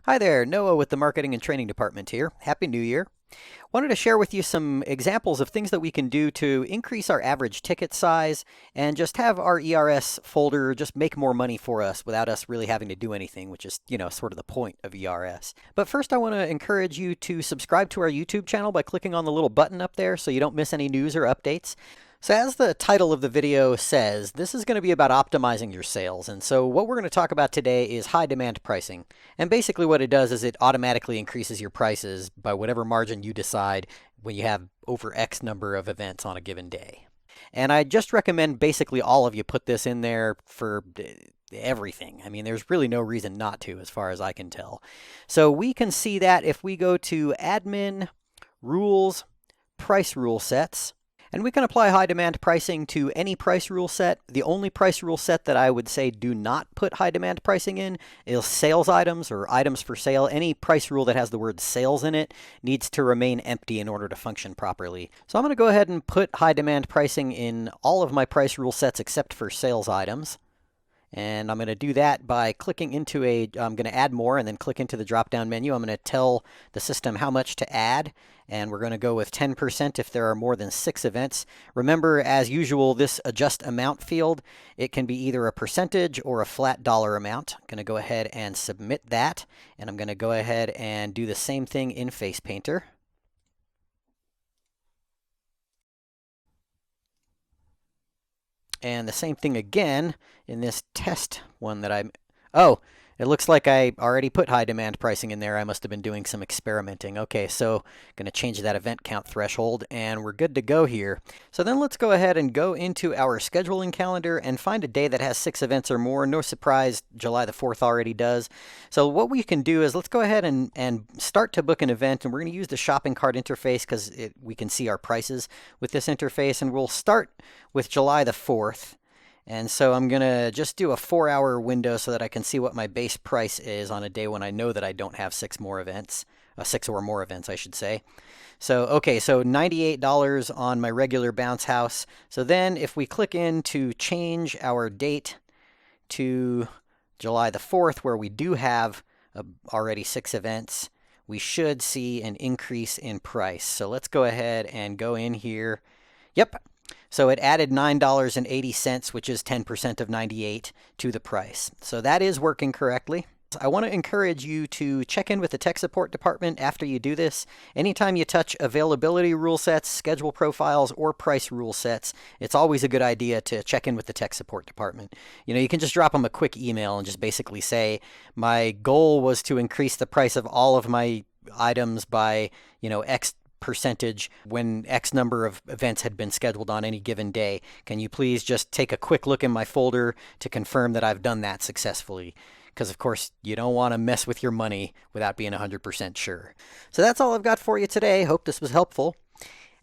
Hi there, Noah with the Marketing and Training Department here. Happy New Year. Wanted to share with you some examples of things that we can do to increase our average ticket size and just have our ERS folder just make more money for us without us really having to do anything, which is, sort of the point of ERS. But first, I want to encourage you to subscribe to our YouTube channel by clicking on the little button up there so you don't miss any news or updates. So as the title of the video says, this is going to be about optimizing your sales. And so what we're going to talk about today is high demand pricing. And basically what it does is it automatically increases your prices by whatever margin you decide when you have over X number of events on a given day. And I just recommend basically all of you put this in there for everything. I mean, there's really no reason not to as far as I can tell. So we can see that if we go to Admin, Rules, Price Rule Sets, and we can apply high demand pricing to any price rule set. The only price rule set that I would say do not put high demand pricing in is sales items or items for sale. Any price rule that has the word sales in it needs to remain empty in order to function properly. So I'm going to go ahead and put high demand pricing in all of my price rule sets except for sales items. And I'm going to do that by clicking into I'm going to add more and then click into the drop-down menu. I'm going to tell the system how much to add, and we're going to go with 10% if there are more than 6 events. Remember, as usual, this adjust amount field, it can be either a percentage or a flat dollar amount. I'm going to go ahead and submit that, and I'm going to go ahead and do the same thing in Face Painter. And the same thing again in this test one that oh, it looks like I already put high demand pricing in there. I must have been doing some experimenting. Okay, so going to change that event count threshold and we're good to go here. So then let's go ahead and go into our scheduling calendar and find a day that has 6 events or more. No surprise, July the 4th already does. So what we can do is let's go ahead and start to book an event, and we're going to use the shopping cart interface because we can see our prices with this interface, and we'll start with July the 4th. And so I'm going to just do a 4-hour window so that I can see what my base price is on a day when I know that I don't have 6 more events. 6 or more events, I should say. So, okay, so $98 on my regular bounce house. So then if we click in to change our date to July the 4th, where we do have already 6 events, we should see an increase in price. So let's go ahead and go in here. Yep. So it added $9.80, which is 10% of 98 to the price. So that is working correctly. I want to encourage you to check in with the tech support department after you do this. Anytime you touch availability rule sets, schedule profiles, or price rule sets, it's always a good idea to check in with the tech support department. You can just drop them a quick email and just basically say, my goal was to increase the price of all of my items by, X percentage when X number of events had been scheduled on any given day. Can you please just take a quick look in my folder to confirm that I've done that successfully? Because, of course, you don't want to mess with your money without being 100% sure. So that's all I've got for you today. Hope this was helpful.